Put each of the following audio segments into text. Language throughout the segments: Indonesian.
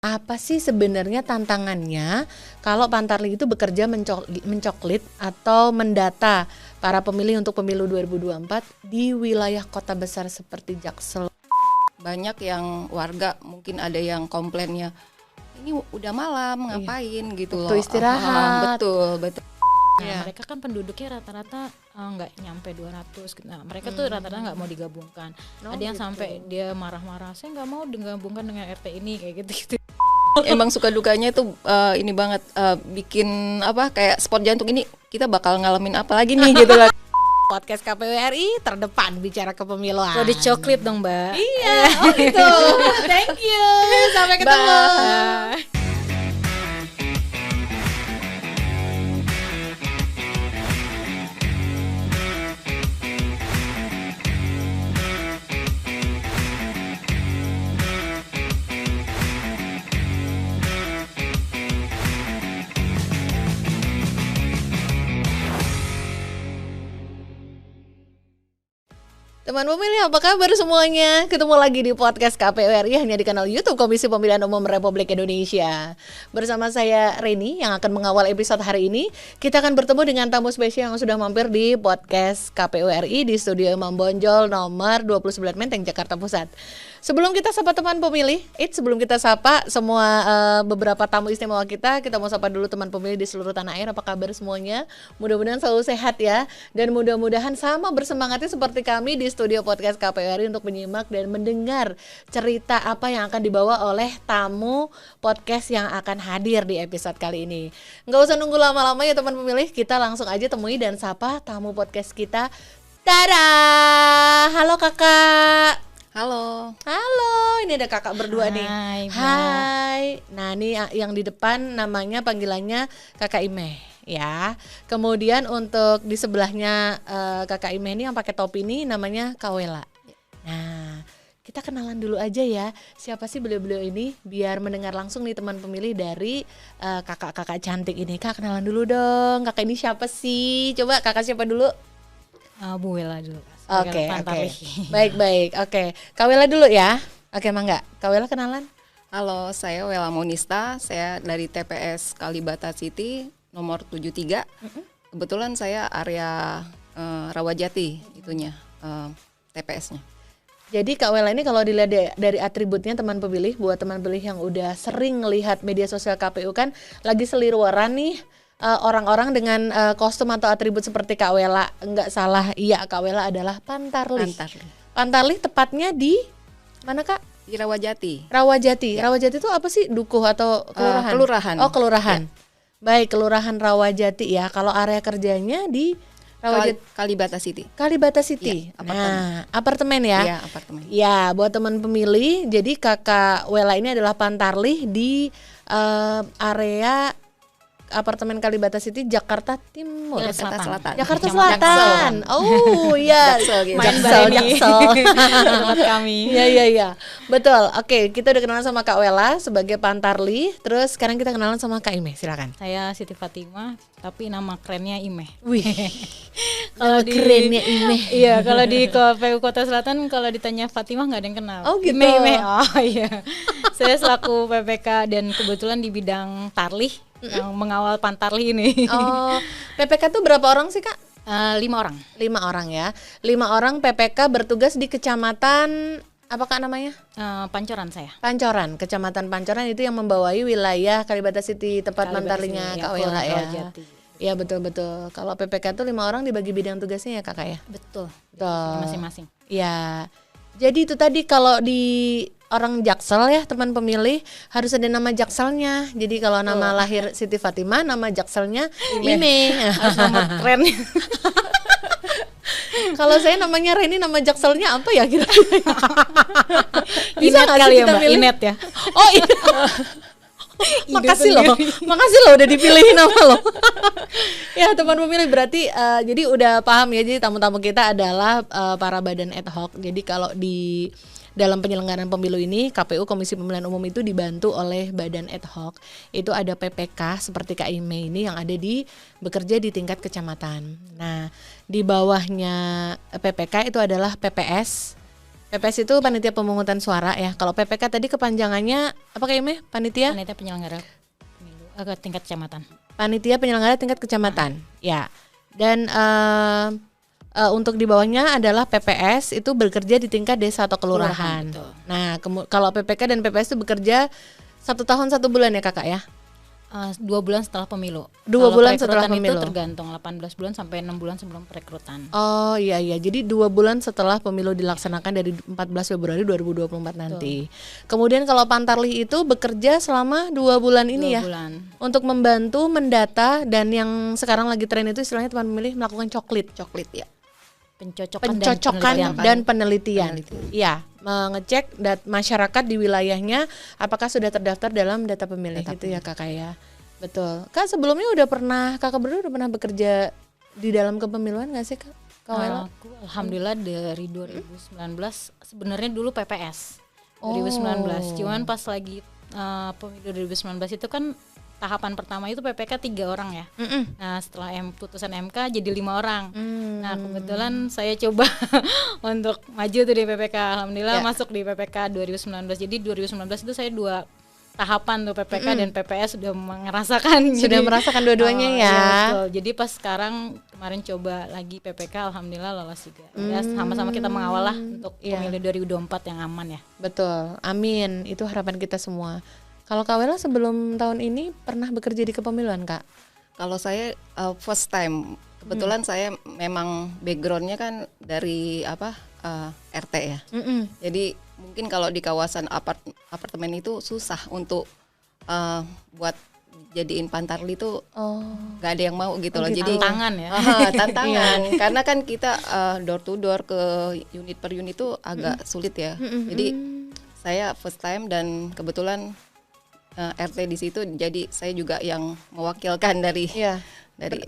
apa sih sebenarnya tantangannya kalau Pantarlih itu bekerja mencoklit atau mendata para pemilih untuk pemilu 2024 di wilayah kota besar seperti Jaksel? Banyak yang warga mungkin ada yang komplainnya, ini udah malam ngapain gitu loh. Waktu istirahat. Betul. Nah, mereka kan penduduknya rata-rata nggak nyampe 200 gitu. Nah, mereka tuh rata-rata nggak mau digabungkan. Ada yang sampai dia marah-marah, saya nggak mau digabungkan dengan RT ini kayak gitu-gitu. Emang suka dukanya tuh ini banget, bikin kayak sport jantung, ini kita bakal ngalamin apa lagi nih gitu lah. Podcast KPU RI terdepan bicara kepemiluan. Kalau dicoklit dong, Mbak. Iya, oh gitu. Thank you. Sampai ketemu. Bye. Teman pemilih, apa kabar semuanya? Ketemu lagi di podcast KPU RI hanya di kanal YouTube Komisi Pemilihan Umum Republik Indonesia. Bersama saya Reni yang akan mengawal episode hari ini. Kita akan bertemu dengan tamu spesial yang sudah mampir di podcast KPU RI di studio Imam Bonjol nomor 29 Menteng, Jakarta Pusat. Sebelum kita sapa teman pemilih, sebelum kita sapa semua beberapa tamu istimewa kita mau sapa dulu teman pemilih di seluruh tanah air. Apa kabar semuanya? Mudah-mudahan selalu sehat ya. Dan mudah-mudahan sama bersemangatnya seperti kami di studio podcast KPU RI untuk menyimak dan mendengar cerita apa yang akan dibawa oleh tamu podcast yang akan hadir di episode kali ini. Nggak usah nunggu lama-lama ya teman pemilih, kita langsung aja temui dan sapa tamu podcast kita. Tada! Halo kakak. Halo, ini ada kakak berdua nih. Hai. Nah, ini yang di depan namanya panggilannya Kakak Imeh ya. Kemudian untuk di sebelahnya Kakak Imeh ini yang pakai topi ini namanya Kawela. Nah, kita kenalan dulu aja ya. Siapa sih beliau-beliau ini biar mendengar langsung nih teman pemilih dari kakak-kakak cantik ini. Kak, kenalan dulu dong. Kakak ini siapa sih? Coba kakak siapa dulu? Bu Wela dulu. Oke. Baik. Oke. Kawela dulu ya. Oke, Mangga. Kawela kenalan. halo, saya Wela Monista, saya dari TPS Kalibata City nomor 73. Kebetulan saya area Rawajati itunya, TPS-nya. Jadi Kak Wela ini kalau dilihat dari atributnya teman pemilih, buat teman pemilih yang udah sering lihat media sosial KPU kan lagi seliweran nih. Orang-orang dengan kostum atau atribut seperti Kak Wela. Enggak salah, iya Kak Wela adalah Pantarlih. Pantarlih tepatnya di mana Kak? Di Rawajati. Rawajati. Ya. Rawajati itu apa sih? Dukuh atau kelurahan? Kelurahan. Oh, kelurahan. Ya. Baik, Kelurahan Rawajati ya. Kalau area kerjanya di Kalibata City. Kalibata City. Ya, apartemen. Apartemen ya. Iya, apartemen. Ya, buat teman pemilih, jadi Kakak Wela ini adalah Pantarlih di area apartemen Kalibata City, Jakarta Timur. Jakarta Selatan. Jakarta Selatan. Oh iya. Jaksel. Tempat kami. Iya. Betul. Oke, kita udah kenalan sama Kak Wela sebagai Pantarlih. Terus sekarang kita kenalan sama Kak Imeh. Silakan. Saya Siti Fatimah, tapi nama kerennya Imeh. Wih. Kalau kerennya Imeh. Iya, kalau di KPU Kota Selatan kalau ditanya Fatimah nggak ada yang kenal. Oh gitu. Imeh. Oh iya. Saya selaku PPK dan kebetulan di bidang tarlih yang mengawal Pantarlih ini. Oh, PPK tuh berapa orang sih Kak? 5 orang. 5 orang ya. 5 orang PPK bertugas di kecamatan apa Kak namanya? Pancoran saya. Pancoran, Kecamatan Pancoran itu yang membawahi wilayah Kalibata City, tempat Pantarlihnya Kak Wela ya. Iya betul. Kalau PPK tuh 5 orang dibagi bidang tugasnya ya Kakak ya? Betul. Masing-masing. Iya. Jadi itu tadi kalau di orang Jaksel ya teman pemilih harus ada nama Jakselnya. Jadi kalau nama lahir Siti Fatimah, nama Jakselnya Imeh. Harus nama keren. Kalau saya namanya Reni, nama Jakselnya apa ya kira-kira? Bisa Inet kali ya Mbak, milih? Inet ya. Oh iya. Makasih loh udah dipilihin nama loh. Ya teman pemilih berarti jadi udah paham ya, jadi tamu-tamu kita adalah para badan ad hoc. Jadi kalau di dalam penyelenggaraan pemilu ini KPU Komisi Pemilihan Umum itu dibantu oleh badan ad hoc. Itu ada PPK seperti Kak Ime ini yang ada bekerja di tingkat kecamatan. Nah, di bawahnya PPK itu adalah PPS. PPS itu panitia pemungutan suara ya. Kalau PPK tadi kepanjangannya Apa kayaknya panitia? Panitia penyelenggara pemilu tingkat kecamatan. Panitia penyelenggara tingkat kecamatan. Ya. Dan untuk di bawahnya adalah PPS itu bekerja di tingkat desa atau kelurahan. Betul. Nah, kalau PPK dan PPS itu bekerja 1 tahun 1 bulan ya kakak ya? 2 bulan setelah pemilu. 2 Kalau bulan setelah perekrutan pemilu. Itu tergantung 18 bulan sampai 6 bulan sebelum perekrutan. Oh iya, jadi 2 bulan setelah pemilu dilaksanakan dari 14 Februari 2024 nanti. Kemudian kalau Pantarlih itu bekerja selama 2 bulan ini 2 ya, bulan. untuk membantu mendata dan yang sekarang lagi tren itu istilahnya teman pemilih melakukan coklit ya. Pencocokan dan penelitian. Iya, mengecek masyarakat di wilayahnya apakah sudah terdaftar dalam data pemilih gitu ya kakak ya. Betul. Kak sebelumnya kakak berdua udah pernah bekerja di dalam kepemiluan nggak sih kak? Aku alhamdulillah dari 2019 sebenarnya dulu PPS 2019. Cuman pas lagi pemilu 2019 itu kan tahapan pertama itu PPK 3 orang ya. Nah setelah putusan MK jadi 5 orang. Nah kebetulan saya coba untuk maju tuh di PPK. Alhamdulillah masuk di PPK 2019. Jadi 2019 itu saya 2 tahapan tuh PPK dan PPS sudah merasakan. Sudah merasakan dua-duanya ya. Iya, betul. Jadi pas sekarang kemarin coba lagi PPK alhamdulillah lolos juga. Ya sama-sama kita mengawal lah untuk pemilu 2024 yang aman ya. Betul. Amin. Itu harapan kita semua. Kalau Kak Wela sebelum tahun ini pernah bekerja di kepemiluan Kak? Kalau saya first time, kebetulan saya memang backgroundnya kan dari RT ya. Jadi mungkin kalau di kawasan apartemen itu susah untuk buat jadiin Pantarlih itu nggak ada yang mau gitu loh. Jadi tantangan ya. Tantangan karena kan kita door to door ke unit per unit itu agak sulit ya. Jadi saya first time dan kebetulan RT di situ, jadi saya juga yang mewakilkan dari.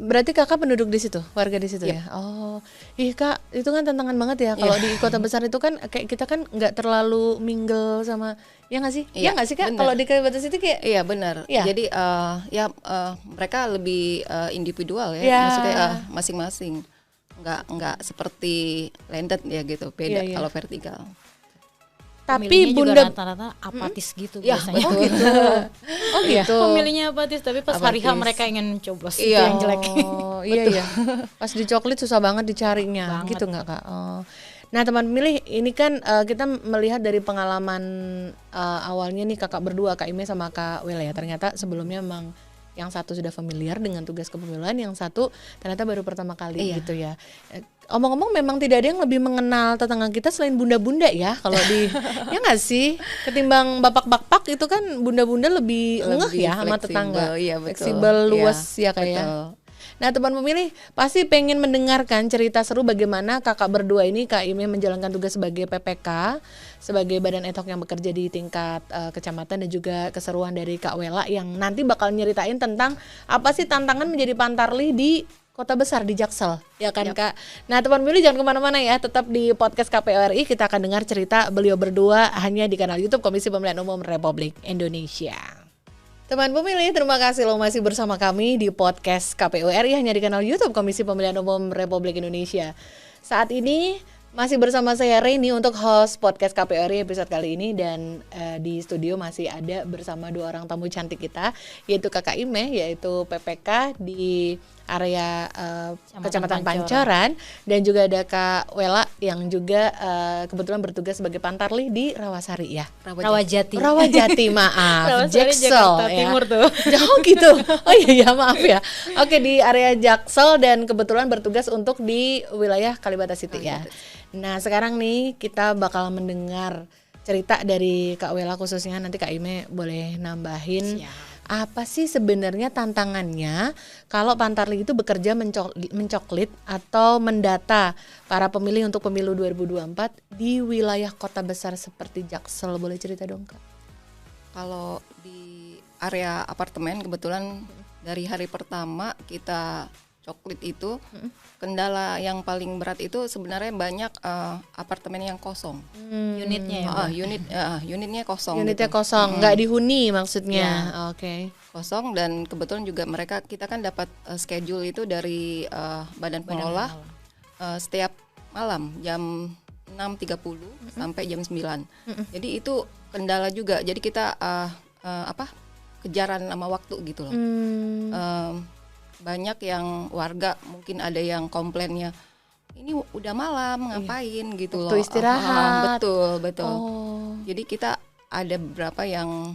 Berarti kakak penduduk di situ, warga di situ ya. Oh, kak, itu kan tantangan banget ya. Kalau di kota besar itu kan kayak kita kan nggak terlalu mingle sama, ya nggak sih? Ya nggak sih kak? Kalau di Kalibata itu kayak. Iya benar. Ya. Jadi mereka lebih individual ya, maksudnya masing-masing. Nggak seperti landed ya gitu, beda kalau vertikal. Tapi Bunda rata-rata apatis gitu biasanya. Oh gitu. Pemilihnya apatis, tapi pas hari H mereka ingin coblos itu yang jelek. Oh iya. Pas di coklit susah banget dicarinya, gitu nggak kak? Nah teman pemilih, ini kan kita melihat dari pengalaman awalnya nih kakak berdua, Kak Ime sama Kak Wela ya. Ternyata sebelumnya memang yang satu sudah familiar dengan tugas kepemiluan, yang satu ternyata baru pertama kali gitu ya. Omong-omong memang tidak ada yang lebih mengenal tetangga kita selain bunda-bunda ya kalau di ya nggak sih, ketimbang bapak-bapak itu kan bunda-bunda lebih ngeh ya sama tetangga, fleksibel, luas ya kayak. Nah teman pemilih pasti pengen mendengarkan cerita seru bagaimana kakak berdua ini, Kak Ime menjalankan tugas sebagai PPK, sebagai badan ad hoc yang bekerja di tingkat kecamatan, dan juga keseruan dari Kak Wela yang nanti bakal nyeritain tentang apa sih tantangan menjadi Pantarlih di kota besar, di Jaksel, ya kan Kak. Nah teman pemilih jangan kemana-mana ya, tetap di podcast KPU RI, kita akan dengar cerita beliau berdua hanya di kanal YouTube Komisi Pemilihan Umum Republik Indonesia. Teman pemilih, terima kasih lo masih bersama kami di podcast KPU RI hanya di kanal YouTube Komisi Pemilihan Umum Republik Indonesia. Saat ini masih bersama saya Reni untuk host podcast KPU RI episode kali ini, dan di studio masih ada bersama 2 orang tamu cantik kita, yaitu Kakak Ime, yaitu PPK di area Kecamatan Pancoran, dan juga ada Kak Wela yang juga kebetulan bertugas sebagai Pantarlih di Rawasari ya. Rawajati maaf. Jaksel Jakarta Timur tuh. Jauh gitu. Oh iya maaf ya. Oke, di area Jaksel dan kebetulan bertugas untuk di wilayah Kalibata City ya. Nah, sekarang nih kita bakal mendengar cerita dari Kak Wela khususnya, nanti Kak Ime boleh nambahin. Apa sih sebenarnya tantangannya kalau Pantarlih itu bekerja mencoklit atau mendata para pemilih untuk pemilu 2024 di wilayah kota besar seperti Jaksel? Boleh cerita dong Kak? Kalau di area apartemen kebetulan dari hari pertama kita coklit itu, kendala yang paling berat itu sebenarnya banyak apartemen yang kosong. Unitnya ya. Unitnya kosong. Unitnya gitu. Kosong, nggak dihuni maksudnya. Oke. Kosong, dan kebetulan juga kita kan dapat schedule itu dari badan pengelola setiap malam jam 6 6.30 sampai jam 9. Jadi itu kendala juga. Jadi kita kejaran sama waktu gitu loh. Banyak yang warga mungkin ada yang komplainnya ini udah malam ngapain gitu loh. Waktu istirahat. Betul. Jadi kita ada beberapa yang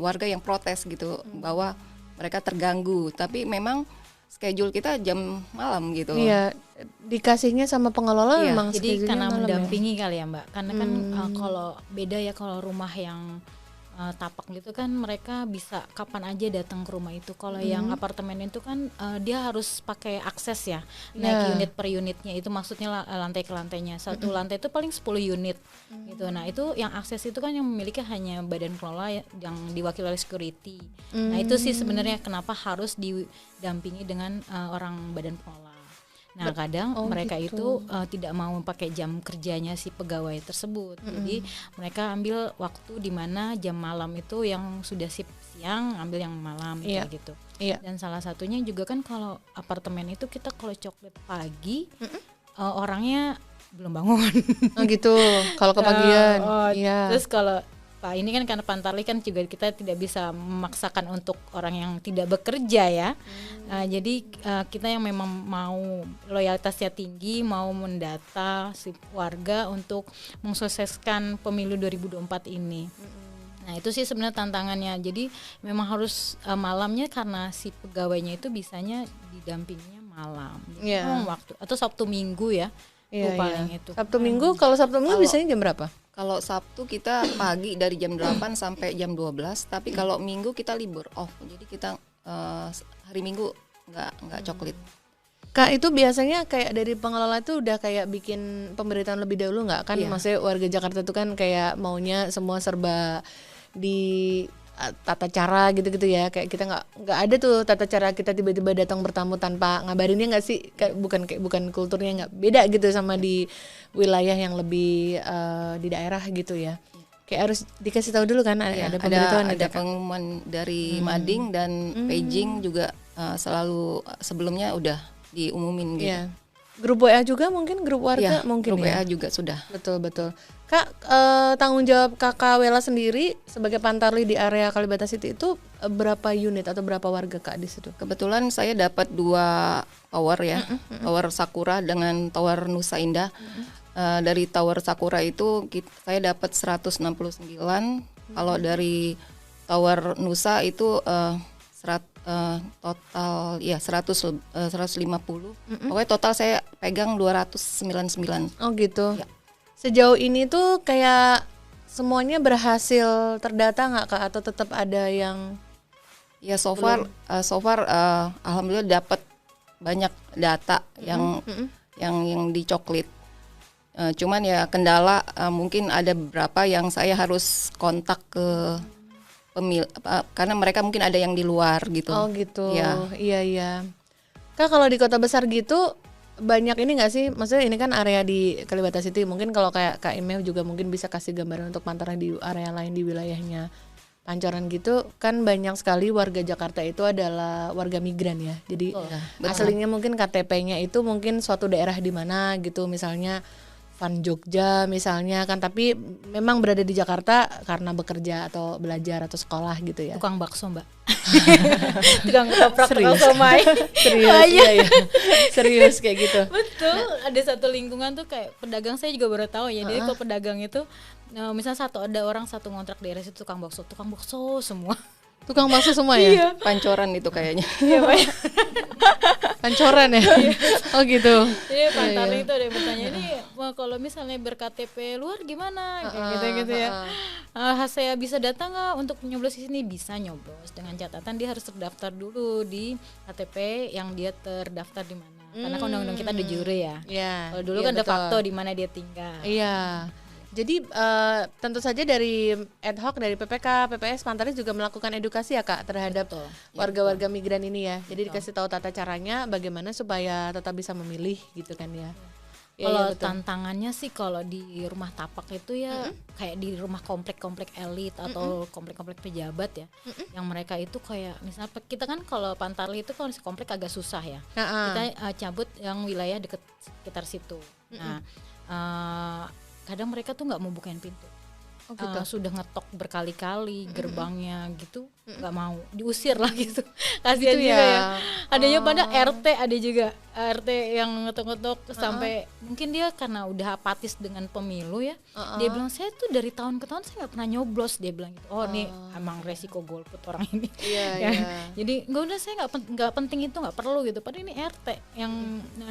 warga yang protes gitu bahwa mereka terganggu. Tapi memang schedule kita jam malam gitu. Iya, dikasihnya sama pengelola memang jadi karena malam mendampingi kali ya Mbak. Karena kan kalau beda ya kalau rumah yang tapak gitu kan mereka bisa kapan aja datang ke rumah itu. Kalau yang apartemen itu kan dia harus pakai akses ya, naik unit per unitnya, itu maksudnya lantai ke lantainya. Satu lantai itu paling 10 unit gitu. Nah itu yang akses itu kan yang memiliki hanya badan pengelola yang diwakili oleh security. Nah itu sih sebenarnya kenapa harus didampingi dengan orang badan pengelola. Nah kadang mereka itu tidak mau pakai jam kerjanya si pegawai tersebut. Jadi mereka ambil waktu di mana jam malam itu yang sudah shift siang ambil yang malam kayak gitu. Dan salah satunya juga kan kalau apartemen itu kita kalau coklat pagi orangnya belum bangun. Oh gitu. Kalau kepagian. Terus kalau Pak ini kan karena Pantarlih kan juga kita tidak bisa memaksakan untuk orang yang tidak bekerja ya. Jadi kita yang memang mau loyalitasnya tinggi, mau mendata si warga untuk mensukseskan pemilu 2024 ini. Nah itu sih sebenarnya tantangannya. Jadi memang harus malamnya karena si pegawainya itu bisanya didampinginya malam. Jadi waktu atau Sabtu Minggu ya. Paling itu. Sabtu Minggu, kalau Sabtu Minggu biasanya jam berapa? Kalau Sabtu kita pagi dari jam 8 sampai jam 12, tapi kalau Minggu kita libur off. Jadi kita hari Minggu nggak coklit. Kak, itu biasanya kayak dari pengelola tuh udah kayak bikin pemberitahuan lebih dahulu nggak kan? Maksudnya warga Jakarta tuh kan kayak maunya semua serba di tata cara gitu-gitu ya, kayak kita nggak ada tuh tata cara kita tiba-tiba datang bertamu tanpa ngabarinnya nggak sih? Bukan kulturnya nggak beda gitu sama di wilayah yang lebih di daerah gitu ya. Kayak harus dikasih tahu dulu kan ada pemberitahuan, ada pengumuman dari Mading dan paging juga selalu sebelumnya udah diumumin gitu. Grup WA juga mungkin, grup warga mungkin grup ya. WA juga sudah. Betul. Kak, tanggung jawab Kakak Wela sendiri sebagai Pantarlih di area Kalibata City itu berapa unit atau berapa warga Kak di situ? Kebetulan saya dapat 2 tower ya, tower Sakura dengan tower Nusa Indah. Dari tower Sakura itu saya dapat 169. Kalau dari tower Nusa itu total ya 150. Pokoknya total saya pegang 299. Oh gitu. Ya. Sejauh ini tuh kayak semuanya berhasil terdata nggak Kak, atau tetap ada yang so far alhamdulillah dapat banyak data yang dicoklit. Cuman ya kendala mungkin ada beberapa yang saya harus kontak ke karena mereka mungkin ada yang di luar gitu. Oh gitu. Ya. Iya. Kak, kalau di kota besar gitu banyak ini nggak sih? Maksudnya ini kan area di Kalibata City. Mungkin kalau kayak Kak Imeh juga mungkin bisa kasih gambaran untuk Pantarlih di area lain di wilayahnya Pancoran gitu. Kan banyak sekali warga Jakarta itu adalah warga migran ya. Jadi aslinya mungkin KTP-nya itu mungkin suatu daerah di mana gitu, misalnya Van Jogja misalnya kan, tapi memang berada di Jakarta karena bekerja atau belajar atau sekolah gitu ya. Tukang bakso Mbak. Tukang ketoprak, tukang somai. Serius ya. Serius kayak gitu. Betul. Ada satu lingkungan tuh kayak pedagang, saya juga baru tahu ya. Jadi kalau pedagang itu misalnya ada orang satu ngontrak daerah situ tukang bakso semua. Tukang bakso semua ya? Iya. Pancoran itu kayaknya. Iya Pak. Pancoran ya? Oh gitu. Iya, Pantarlih itu ada yang bertanya ini kalau misalnya berKTP luar gimana? Kayak gitu ya. Saya bisa datang nggak untuk nyoblos di sini? Bisa nyoblos dengan catatan dia harus terdaftar dulu di KTP yang dia terdaftar di mana. Karena kan undang-undang kita ada jure ya. Kalau dulu kan de facto di mana dia tinggal. Iya. Jadi tentu saja dari ad hoc dari PPK, PPS Pantarlih juga melakukan edukasi ya Kak terhadap warga-warga migran ini ya. Jadi dikasih tahu tata caranya bagaimana supaya tetap bisa memilih gitu kan ya. Kalau tantangannya sih kalau di rumah tapak itu ya kayak di rumah komplek-komplek elit atau komplek-komplek pejabat ya, yang mereka itu kayak misalnya kita kan kalau Pantarlih itu kalau komplek agak susah ya. Kita cabut yang wilayah dekat sekitar situ. Nah kadang mereka tuh nggak mau bukain pintu. Oh, gitu. Sudah ngetok berkali-kali gerbangnya gitu, nggak mau, diusir lah gitu. Kasihan Gitu juga ya. ya. Adanya pada RT, ada juga RT yang ngetok-ngetok sampai mungkin dia karena udah apatis dengan pemilu ya. Dia bilang, saya tuh dari tahun ke tahun saya nggak pernah nyoblos, dia bilang gitu. Oh nih emang resiko golput orang ini. Iya, Ya. iya. Jadi nggak udah, saya nggak penting itu, nggak perlu gitu. Padahal ini RT yang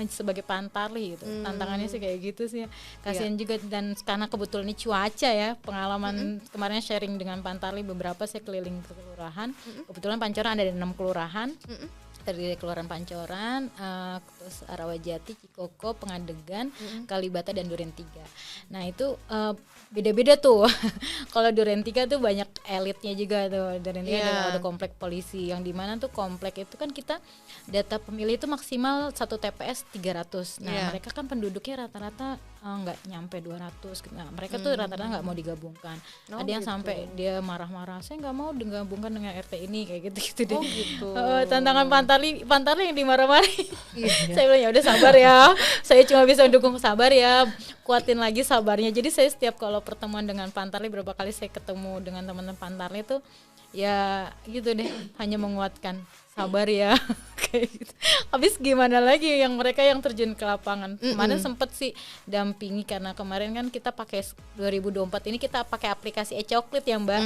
sebagai pantarli gitu. Tantangannya sih kayak gitu sih. Kasihan juga, dan karena kebetulan ini cuaca ya, pengalaman kemarin sharing dengan pantarli beberapa, saya keliling ke kelurahan. Kebetulan Pancoran ada 6 kelurahan. Terdiri dari Kelurahan Pancoran, terus Rawajati, Cikoko, Pengadegan, Kalibata dan Duren 3. Nah itu beda-beda tuh. Kalau Duren 3 tuh banyak elitnya juga tuh. Duren 3 ada komplek polisi, yang dimana tuh komplek itu kan kita data pemilih itu maksimal 1 TPS 300. Nah mereka kan penduduknya rata-rata nggak nyampe 200. Nah mereka tuh rata-rata nggak mau digabungkan. Ada yang sampai dia marah-marah, saya nggak mau digabungkan dengan RT ini, kayak gitu-gitu deh. Gitu. Tantangan pantarli yang dimarah-marahin. Saya bilang ya udah sabar ya, saya cuma bisa mendukung, sabar ya, kuatin lagi sabarnya. Jadi saya setiap kalau pertemuan dengan pantarli, berapa kali saya ketemu dengan teman-teman pantarli itu ya gitu deh, hanya menguatkan, sabar ya. Kayak gitu. Habis gimana lagi yang mereka yang terjun ke lapangan. Kemarin sempet sih dampingi, karena kemarin kan kita pakai 2024 ini kita pakai aplikasi e-coklit ya Mbak.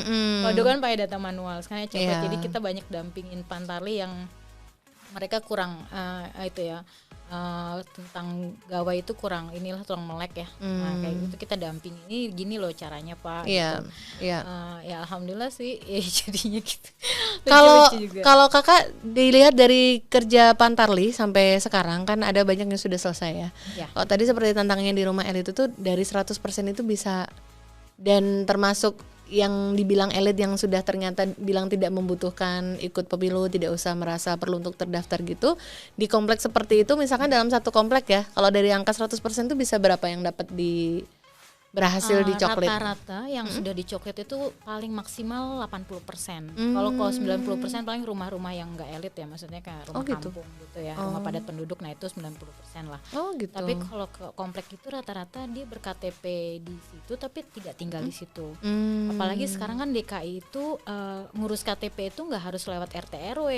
Kalau dulu kan pakai data manual, sekarang e-coklit. Jadi kita banyak dampingin pantarli yang mereka kurang itu ya, tentang gawai itu kurang melek ya. Nah kayak gitu kita damping, ini gini loh caranya Pak. Iya, gitu. iya. Ya alhamdulillah sih jadinya gitu. Kalau kakak dilihat dari kerja pantarli sampai sekarang kan ada banyak yang sudah selesai ya. Kalau tadi seperti tantangannya di rumah elit itu dari 100% itu bisa, dan termasuk yang dibilang elit yang sudah ternyata bilang tidak membutuhkan ikut pemilu, tidak usah merasa perlu untuk terdaftar gitu. Di kompleks seperti itu misalkan dalam satu komplek ya, kalau dari angka 100% itu bisa berapa yang dapat berhasil dicoklit? Rata-rata yang sudah dicoklit itu paling maksimal 80%. Kalau 90% paling rumah-rumah yang enggak elit ya, maksudnya kayak rumah kampung gitu ya, rumah padat penduduk, nah itu 90% lah. Gitu. Tapi kalau ke komplek itu rata-rata dia berKTP di situ tapi tidak tinggal di situ. Apalagi sekarang kan DKI itu ngurus KTP itu nggak harus lewat RT RW.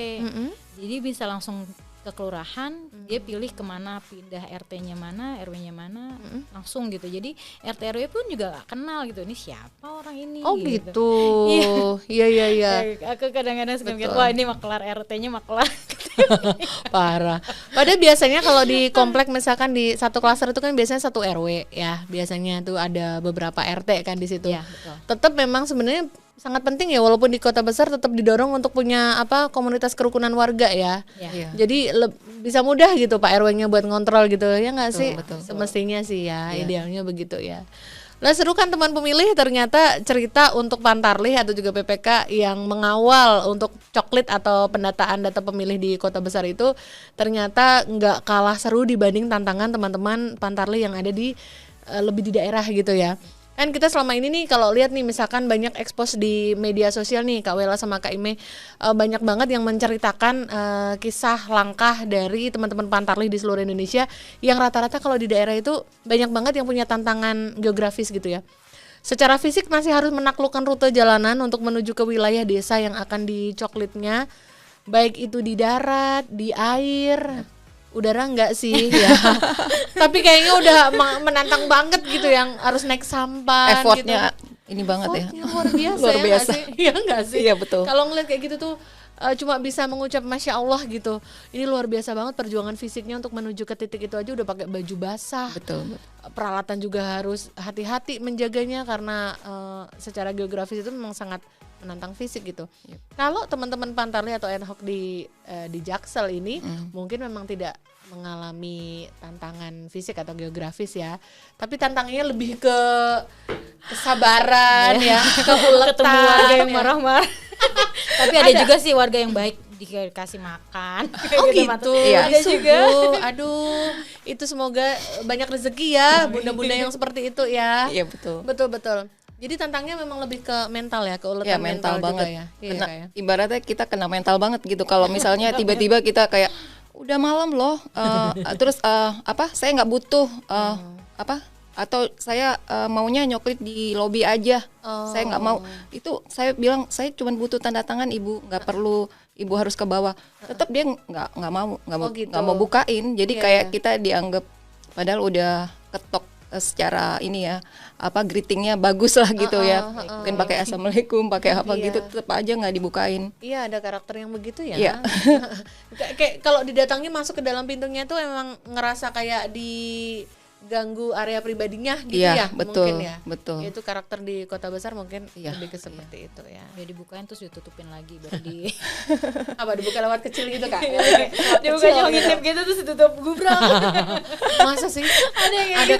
Jadi bisa langsung ke kelurahan, dia pilih kemana, pindah RT-nya mana, RW-nya mana, langsung gitu. Jadi RT RW pun juga gak kenal gitu, ini siapa orang ini. Gitu. Iya. Aku kadang-kadang suka mikir, wah ini maklar RT-nya maklar. Parah. Padahal biasanya kalau di komplek misalkan di satu klaster itu kan biasanya satu RW ya, biasanya tuh ada beberapa RT kan di situ. Ya, betul. Tetap memang sebenarnya sangat penting ya, walaupun di kota besar tetap didorong untuk punya komunitas kerukunan warga ya. Jadi bisa mudah gitu Pak RW-nya buat ngontrol gitu ya nggak sih? Betul. Semestinya sih ya, idealnya begitu ya. Nah seru kan teman pemilih, ternyata cerita untuk pantarli atau juga PPK yang mengawal untuk coklit atau pendataan data pemilih di kota besar itu ternyata nggak kalah seru dibanding tantangan teman-teman pantarli yang ada di lebih di daerah gitu ya. Kan kita selama ini nih kalau lihat nih misalkan banyak expose di media sosial nih Kak Wela sama Kak Ime, banyak banget yang menceritakan kisah langkah dari teman-teman pantarli di seluruh Indonesia yang rata-rata kalau di daerah itu banyak banget yang punya tantangan geografis gitu ya. Secara fisik masih harus menaklukkan rute jalanan untuk menuju ke wilayah desa yang akan dicoklitnya, baik itu di darat, di air, udara enggak sih ya. Tapi kayaknya udah menantang banget gitu, yang harus naik sampan effortnya gitu. Ini banget ya. Luar biasa. Luar biasa. Iya enggak sih? Iya betul. Kalau ngeliat kayak gitu tuh cuma bisa mengucap Masya Allah gitu. Ini luar biasa banget perjuangan fisiknya untuk menuju ke titik itu aja udah pakai baju basah. Betul. Peralatan juga harus hati-hati menjaganya karena secara geografis itu memang sangat menantang fisik gitu. Kalau teman-teman pantarli atau ad hoc di Jaksel ini mungkin memang tidak mengalami tantangan fisik atau geografis ya, tapi tantangannya lebih ke kesabaran ya, keuletan, ketemu warga yang ya. marah-marah. Tapi ada juga sih warga yang baik, dikasih makan. Oh gitu. Iya, ada juga. Aduh, itu semoga banyak rezeki ya bunda-bunda yang seperti itu ya. Iya betul. Betul. Jadi tantangnya memang lebih ke mental ya, keuletan Ya, mental banget juga ya. Kena, ibaratnya kita kena mental banget gitu. Kalau misalnya tiba-tiba kita kayak udah malam loh, terus saya nggak butuh atau saya maunya nyoklit di lobi aja. Saya nggak mau. Itu saya bilang saya cuma butuh tanda tangan ibu, nggak perlu ibu harus ke bawah. Tetap dia nggak mau bukain. Jadi kayak kita dianggap padahal udah ketok secara ini ya, greetingnya bagus lah gitu ya. Mungkin pakai assalamualaikum, pakai apa gitu, tetap aja nggak dibukain. Iya, ada karakter yang begitu ya. Iya. Kayak kalau didatangi masuk ke dalam pintunya tuh emang ngerasa kayak diganggu area pribadinya gitu ya, betul, mungkin ya. Betul. Itu karakter di kota besar mungkin lebih ke seperti itu ya. Ya dibukain terus ditutupin lagi baru di Apa dibuka lewat kecil gitu Kak? dibuka yang ngintip gitu terus ditutup gubrak. Masa sih? Ada.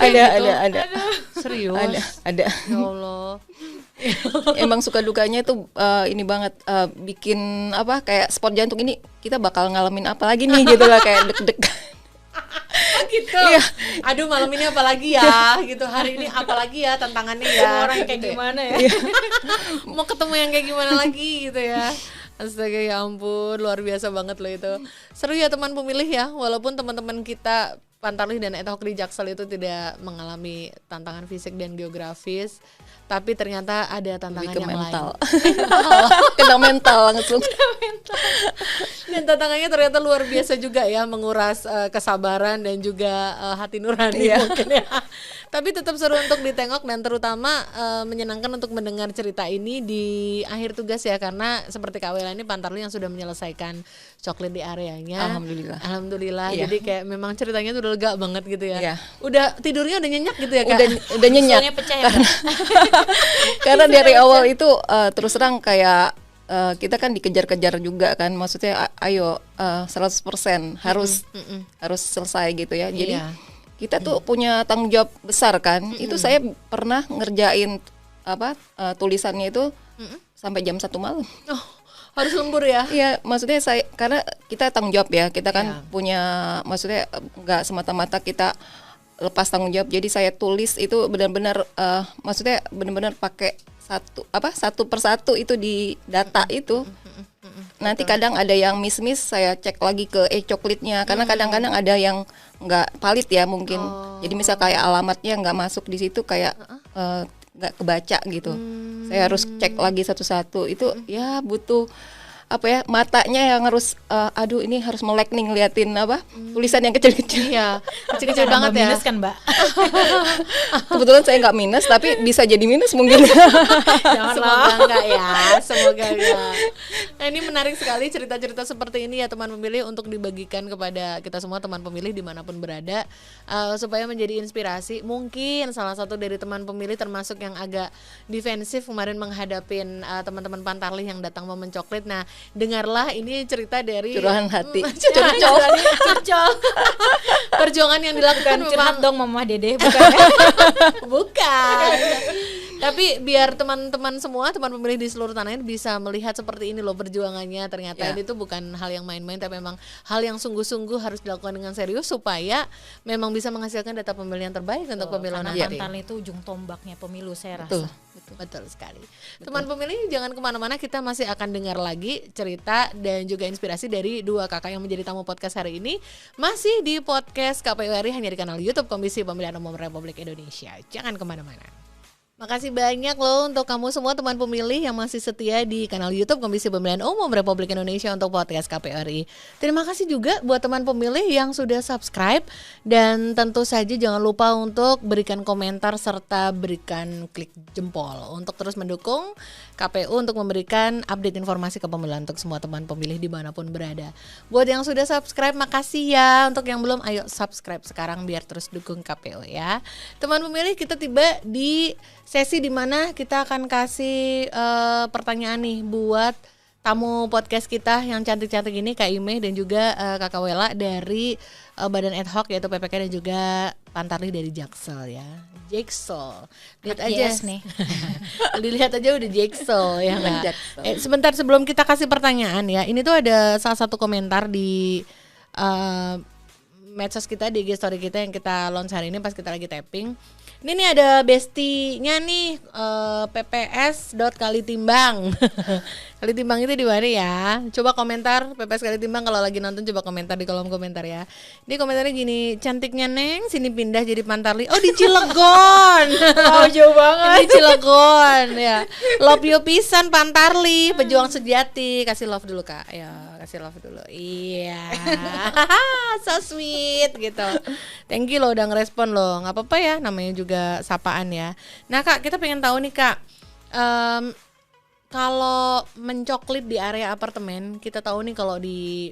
Serius? Ada. Ya Allah. Emang suka dukanya tuh ini banget, bikin kayak sport jantung ini kita bakal ngalamin apa lagi nih gitu lah, kayak deg-degan. Gitu. Iya. Aduh, malam ini apa lagi ya? Gitu. Hari ini apa lagi ya tantangannya ya? Orang kayak gitu gimana ya? Mau ketemu yang kayak gimana lagi gitu ya? Astaga, ya ampun, luar biasa banget loh itu. Seru ya teman pemilih ya, walaupun teman-teman kita Pantarlih dan ad hoc di Jaksel itu tidak mengalami tantangan fisik dan geografis, tapi ternyata ada tantangan yang mental. lain. Kena mental langsung. Dan tantangannya ternyata luar biasa juga ya, menguras kesabaran dan juga hati nurani mungkin ya. Tapi tetap seru untuk ditengok dan terutama menyenangkan untuk mendengar cerita ini di akhir tugas ya, karena seperti Kak Wela ini Pantarlih yang sudah menyelesaikan coklit di areanya. Alhamdulillah. Iya. Jadi kayak memang ceritanya tuh udah lega banget gitu ya. Iya. Udah tidurnya udah nyenyak gitu ya Kak. Udah nyenyak. Pecah ya, Karena dari awal itu terus terang kayak kita kan dikejar-kejar juga kan, maksudnya ayo 100% harus selesai gitu ya. Jadi kita tuh punya tanggung jawab besar kan. Itu saya pernah ngerjain tulisannya itu sampai jam 1 malam. Oh, harus lembur ya? Iya, maksudnya karena kita tanggung jawab ya, kita kan punya, maksudnya nggak semata-mata kita lepas tanggung jawab. Jadi saya tulis itu benar-benar, maksudnya benar-benar pakai satu persatu itu di data itu. Nanti kadang ada yang miss, saya cek lagi ke e-coklitnya, karena kadang-kadang ada yang nggak valid ya mungkin. Jadi misal kayak alamatnya nggak masuk di situ, kayak nggak kebaca gitu. Saya harus cek lagi satu-satu. Itu ya butuh matanya yang harus aduh ini harus melek nih ngeliatin tulisan yang kecil-kecil. Iya, kecil-kecil banget ya. Minus kan Mbak? Kebetulan saya nggak minus, tapi bisa jadi minus mungkin. Semoga enggak ya, semoga enggak. Nah, ini menarik sekali cerita-cerita seperti ini ya teman pemilih, untuk dibagikan kepada kita semua teman pemilih dimanapun berada, supaya menjadi inspirasi. Mungkin salah satu dari teman pemilih termasuk yang agak defensif kemarin menghadapin teman-teman Pantarlih yang datang mencoklit. Nah, dengarlah ini cerita dari curahan hati. Curcol. Perjuangan yang dilakukan Curhat dong Mama Dede, bukan ya? Bukan. Tapi biar teman-teman semua, teman pemilih di seluruh tanah air bisa melihat seperti ini loh perjuangannya. Ternyata ini tuh bukan hal yang main-main, tapi memang hal yang sungguh-sungguh harus dilakukan dengan serius supaya memang bisa menghasilkan data pemilih yang terbaik untuk pemilu nanti. Pantarlih itu ujung tombaknya pemilu, saya rasa. Betul sekali. Teman pemilih jangan kemana-mana, kita masih akan dengar lagi cerita dan juga inspirasi dari dua kakak yang menjadi tamu podcast hari ini. Masih di podcast KPU RI hanya di kanal YouTube Komisi Pemilihan Umum Republik Indonesia. Jangan kemana-mana. Makasih banyak loh untuk kamu semua teman pemilih yang masih setia di kanal YouTube Komisi Pemilihan Umum Republik Indonesia untuk podcast KPU RI. Terima kasih juga buat teman pemilih yang sudah subscribe, dan tentu saja jangan lupa untuk berikan komentar serta berikan klik jempol untuk terus mendukung KPU untuk memberikan update informasi kepemiluan untuk semua teman pemilih dimanapun berada. Buat yang sudah subscribe, makasih ya. Untuk yang belum, ayo subscribe sekarang biar terus dukung KPU ya. Teman pemilih, kita tiba di sesi dimana kita akan kasih pertanyaan nih buat tamu podcast kita yang cantik-cantik ini, Kak Ime dan juga Kakak Wela dari Badan Ad Hoc yaitu PPK dan juga Pantarlih dari Jaksel ya. Jaksel. Lihat aja nih. Dilihat aja udah Jaksel ya enggak. Sebentar sebelum kita kasih pertanyaan ya. Ini tuh ada salah satu komentar di medsos kita, di IG story kita yang kita launch hari ini pas kita lagi tapping. Ini nih ada bestinya nih, pps.kalitimbang. Kali Timbang itu di mana ya? Coba komentar PPS Kali Timbang kalau lagi nonton, coba komentar di kolom komentar ya. Ini komentarnya gini, cantiknya Neng sini pindah jadi Pantarli. Oh di Cilegon. Oh jauh banget. Di Cilegon ya. Love you pisan Pantarli, pejuang sejati. Kasih love dulu Kak. Ya, kasih love dulu. Iya. So sweet gitu. Thank you loh udah ngerespon loh. Nggak apa-apa ya, namanya juga sapaan ya. Nah Kak, kita pengen tahu nih Kak. Kalau mencoklit di area apartemen, kita tahu nih kalau di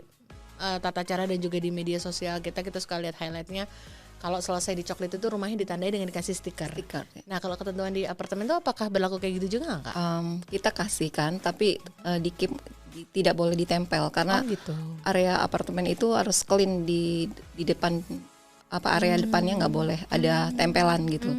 tata cara dan juga di media sosial kita suka lihat highlightnya. Kalau selesai dicoklit itu rumahnya ditandai dengan dikasih stiker. Nah kalau ketentuan di apartemen itu apakah berlaku kayak gitu juga nggak Kak? Kita kasihkan, tapi tidak boleh ditempel karena gitu. Area apartemen itu harus clean di depan area depannya nggak boleh ada tempelan gitu.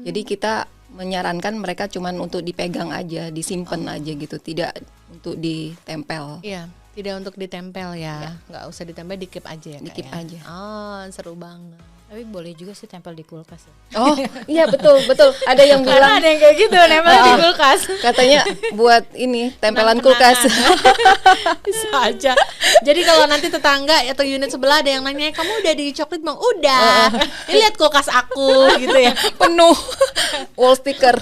Jadi kita menyarankan mereka cuman untuk dipegang aja, disimpan aja gitu, tidak untuk ditempel. Iya, tidak untuk ditempel ya, nggak usah ditempel, di keep aja ya Kak. Di keep aja. Oh, seru banget. Tapi boleh juga sih tempel di kulkas ya. Oh iya betul. Ada yang bilang ada yang kayak gitu nempel di kulkas. Katanya buat ini tempelan kulkas. Bisa aja. Jadi kalau nanti tetangga atau unit sebelah ada yang nanya, kamu udah dicoklit Bang? Udah. Ini lihat kulkas aku gitu ya. Penuh wall sticker.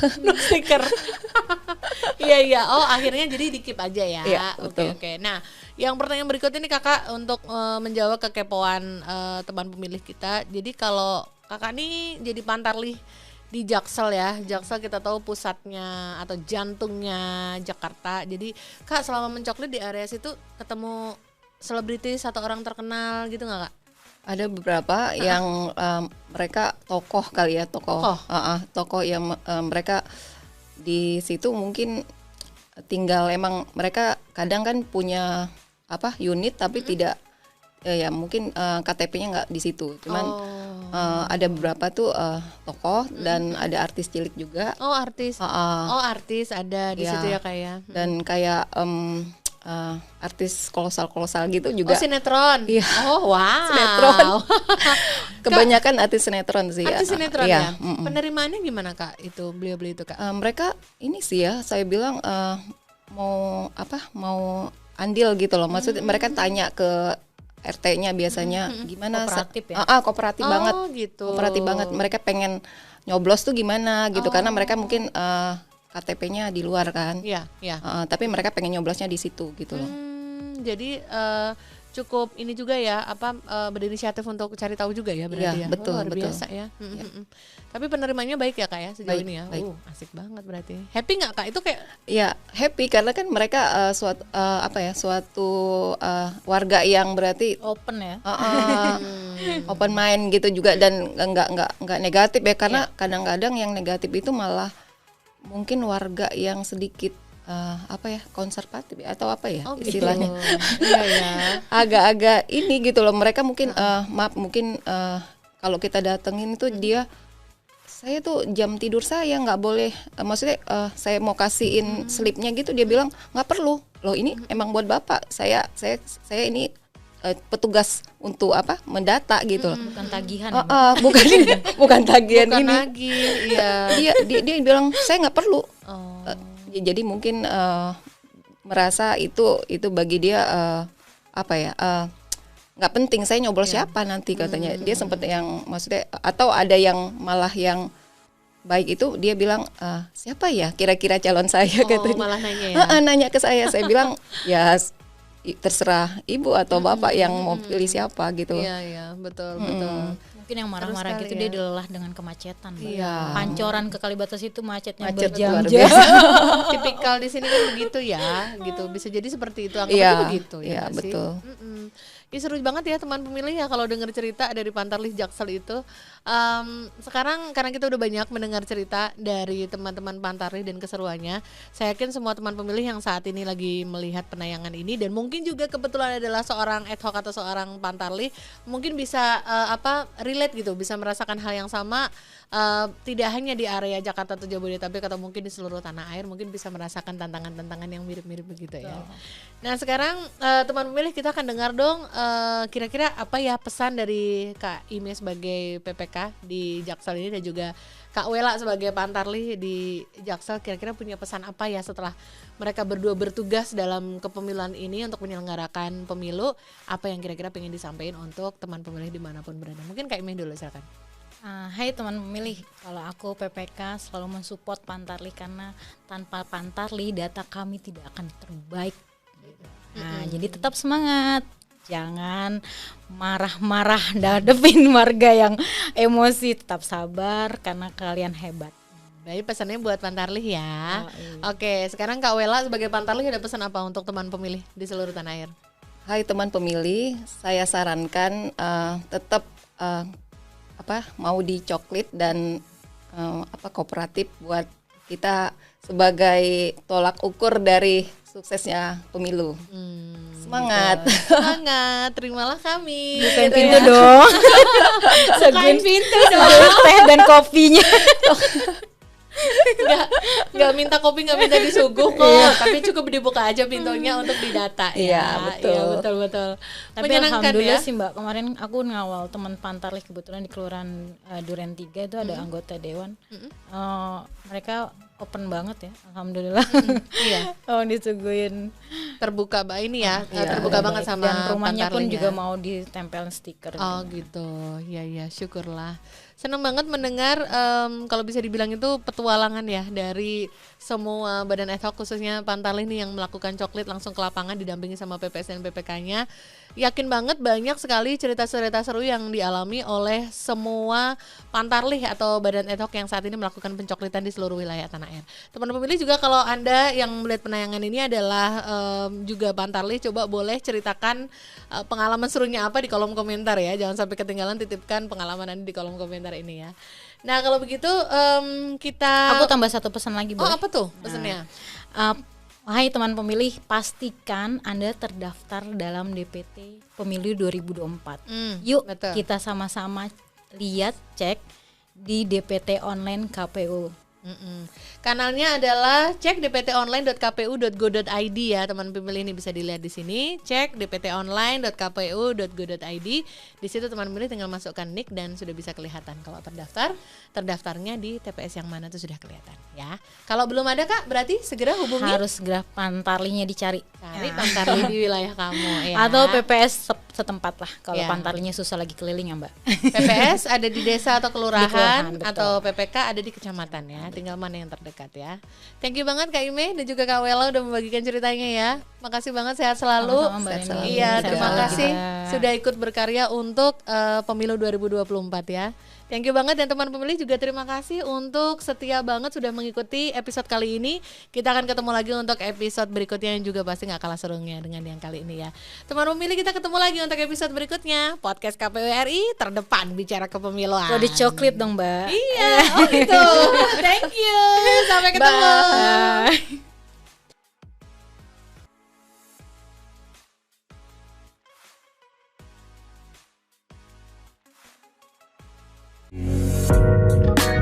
Iya. Oh akhirnya jadi di keep aja ya. Iya, Oke. Nah yang pertanyaan berikut ini Kakak untuk menjawab kekepoan teman pemilih kita. Jadi kalau Kakak nih jadi Pantarli di Jaksel ya. Jaksel kita tahu pusatnya atau jantungnya Jakarta. Jadi Kak selama mencoklit di area situ ketemu selebritis atau orang terkenal gitu nggak Kak? Ada beberapa yang mereka tokoh kali ya, tokoh yang mereka di situ mungkin tinggal, emang mereka kadang kan punya unit tapi tidak ya mungkin KTP-nya nggak di situ, cuman ada beberapa tuh tokoh dan ada artis cilik juga. Artis artis ada di situ ya kayak dan kayak artis kolosal gitu juga. Sinetron. Iya. Oh wow. Sinetron. Kebanyakan artis sinetron sih. Artis sinetron ya. Mm-mm. Penerimaannya gimana Kak? Itu beliau itu Kak? Mereka ini sih ya, saya bilang mau andil gitu loh. Maksudnya mereka tanya ke RT-nya biasanya gimana? Kooperatif ya? Kooperatif banget. Gitu. Kooperatif banget. Mereka pengen nyoblos tuh gimana gitu, karena mereka mungkin KTP-nya di luar kan. Iya. Tapi mereka pengen nyoblosnya di situ gitu loh. Jadi cukup ini juga ya, berinisiatif untuk cari tahu juga ya berarti ya. Betul, luar betul. biasa ya. Tapi penerimanya baik ya Kak ya sejauh Baik, ini ya. baik. Asik banget berarti. Happy nggak Kak? Itu kayak Ya happy karena kan mereka suatu warga yang berarti Open ya. open mind gitu juga, dan nggak negatif ya, karena kadang-kadang yang negatif itu malah mungkin warga yang sedikit konservatif ya, atau apa ya istilahnya. Iya ya. Agak-agak ini gitu loh, mereka mungkin kalau kita datengin itu dia, saya tuh jam tidur saya nggak boleh, maksudnya saya mau kasihin slipnya gitu, dia bilang nggak perlu loh, ini emang buat bapak, saya ini petugas untuk mendata gitu loh. Bukan tagihan. Bukan tagihan Bukan ini. nagih, iya. Dia bilang saya nggak perlu. Jadi mungkin merasa itu bagi dia nggak penting, saya nyoblos siapa nanti katanya. Dia sempat yang maksudnya, atau ada yang malah yang baik itu dia bilang siapa ya kira-kira calon saya katanya. Malah nanya ya. Nanya ke saya bilang ya terserah ibu atau bapak yang mau pilih siapa gitu. Iya, betul. Mungkin yang marah-marah gitu dia dilelah dengan kemacetan. Iya. Pancoran ke Kalibata situ macetnya Macet luar berjam-jam. Tipikal di sini kan begitu ya, gitu. Bisa jadi seperti itu, Iya, begitu ya. iya, nggak sih? betul. Ya, seru banget ya teman pemilih ya kalau dengar cerita dari Pantarli Jaksel itu. Sekarang karena kita udah banyak mendengar cerita dari teman-teman Pantarli dan keseruannya, saya yakin semua teman pemilih yang saat ini lagi melihat penayangan ini dan mungkin juga kebetulan adalah seorang ad hoc atau seorang Pantarli, mungkin bisa relate gitu, bisa merasakan hal yang sama. Tidak hanya di area Jakarta atau Jabodetabek atau mungkin di seluruh tanah air, mungkin bisa merasakan tantangan-tantangan yang mirip-mirip begitu ya. Nah sekarang teman pemilih kita akan dengar dong kira-kira apa ya pesan dari Kak Ime sebagai PPK di Jaksel ini dan juga Kak Wela sebagai Pantarlih di Jaksel kira-kira punya pesan apa ya setelah mereka berdua bertugas dalam kepemiluan ini untuk menyelenggarakan pemilu, apa yang kira-kira pengen disampaikan untuk teman pemilih dimanapun berada? Mungkin Kak Imeh dulu, silakan. Hai teman pemilih, kalau aku PPK selalu mensupport Pantarlih karena tanpa Pantarlih data kami tidak akan terbaik. Nah, jadi tetap semangat. Jangan marah-marah hadapin warga yang emosi, tetap sabar karena kalian hebat. Baik, pesannya buat Pantarlih ya. Iya. Oke, sekarang Kak Wela sebagai Pantarlih ada pesan apa untuk teman pemilih di seluruh tanah air? Hai teman pemilih, saya sarankan tetap mau dicoklit dan kooperatif buat kita sebagai tolak ukur dari suksesnya pemilu. Semangat. Gitu. Semangat, terimalah kami. Bukain pintu dong. Bukain pintu dong. Teh dan kopinya. Nggak minta kopi, nggak minta disuguh kok, tapi cukup dibuka aja pintunya untuk didata. Iya, betul. Iya, betul. Tapi Menyenangkan alhamdulillah ya. sih Mbak, kemarin aku ngawal teman Pantarlih kebetulan di Kelurahan Duren 3 itu ada anggota dewan. Mereka open banget ya, alhamdulillah. Iya. Oh, disuguhin Terbuka ini ya, Iya, terbuka banget sama dan rumahnya pun Pantarlihnya. juga mau ditempel stiker. Oh gitu, ya syukurlah. Senang banget mendengar kalau bisa dibilang itu petualangan ya dari semua badan ad hoc khususnya Pantarlih nih yang melakukan coklit langsung ke lapangan didampingi sama PPS dan PPK-nya. Yakin banget banyak sekali cerita-cerita seru yang dialami oleh semua Pantarlih atau badan ad hoc yang saat ini melakukan pencoklitan di seluruh wilayah tanah air. Teman pemilih juga kalau Anda yang melihat penayangan ini adalah juga Pantarlih, coba boleh ceritakan pengalaman serunya apa di kolom komentar ya. Jangan sampai ketinggalan, titipkan pengalaman Anda di kolom komentar ini ya. Nah kalau begitu kita... Aku tambah satu pesan lagi, Oh boleh? apa tuh pesannya? Hai teman pemilih, pastikan Anda terdaftar dalam DPT Pemilu 2024. Yuk betul. kita sama-sama lihat, cek di DPT online KPU. Kanalnya adalah cek dptonline.kpu.go.id ya teman pemilih, ini bisa dilihat di sini, cek dptonline.kpu.go.id. Di situ teman pemilih tinggal masukkan nick dan sudah bisa kelihatan kalau terdaftarnya di TPS yang mana itu sudah kelihatan ya. Kalau belum ada Kak, berarti segera hubungi. Harus segera Pantarlihnya dicari. Cari Pantarlih di wilayah kamu ya. Atau PPS setempat lah kalau Ya. Pantarlihnya susah lagi keliling ya Mbak. PPS ada di desa atau Di kelurahan, kelurahan, betul. atau PPK ada di kecamatan ya. Tinggal mana yang terdekat ya. Thank you banget Kak Imeh dan juga Kak Wela udah membagikan ceritanya ya. Makasih banget, sehat selalu. Sama-sama, Mbak Sehat Neni. Iya, Sehat terima selalu kasih juga. sudah ikut berkarya untuk pemilu 2024 ya. Thank you banget, dan teman pemilih juga terima kasih untuk setia banget sudah mengikuti episode kali ini. Kita akan ketemu lagi untuk episode berikutnya yang juga pasti gak kalah serunya dengan yang kali ini ya. Teman pemilih, kita ketemu lagi untuk episode berikutnya. Podcast KPU RI terdepan bicara kepemiluan. Kalau dicoklit dong Mbak. Iya, oh gitu. Thank you. Sampai ketemu. Bye.